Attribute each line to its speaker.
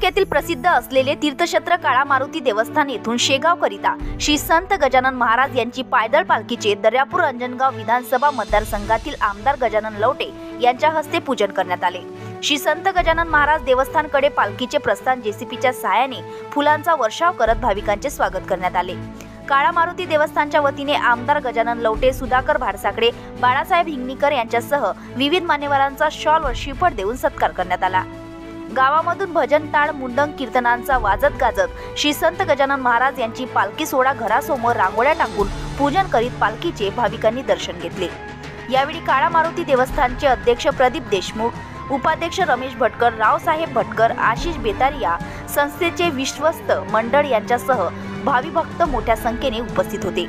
Speaker 1: तालुक्यातील प्रसिद्ध असलेले तीर्थक्षेत्र काळा मारुती देवस्थान येथून शेगाव करिता श्री संत गजानन महाराज यांची पायदळ पालखीचे दर्यापूर अंजनगाव विधानसभा मतदारसंघातील आमदार गजानन लवटे यांच्या हस्ते पूजन करण्यात आले। श्री संत गजानन महाराज देवस्थानकडे पालखीचे प्रस्थान जेसीपीच्या सहाय्याने फुलांचा वर्षाव करत भाविकांचे स्वागत करण्यात आले। काळा मारुती देवस्थानच्या वतीने आमदार गजानन लवटे, सुधाकर भारसाकडे, बाळासाहेब हिंगणीकर यांच्यासह विविध मान्यवरांचा शॉल व श्रीफळ देऊन सत्कार करण्यात आला। गावामधून भजन, टाळ, मुंडण, कीर्तनांचा वाजत गाजत श्री संत गजानन महाराज यांची पालखी सोहळा घरासमोर रांगोळ्या टाकून पूजन करीत पालखीचे भाविकांनी दर्शन घेतले। यावेळी काळा मारुती देवस्थानचे अध्यक्ष प्रदीप देशमुख, उपाध्यक्ष रमेश भटकर, रावसाहेब भटकर, आशिष बेतारिया, संस्थेचे विश्वस्त मंडळ यांच्यासह भावी भक्त मोठ्या संख्येने उपस्थित होते।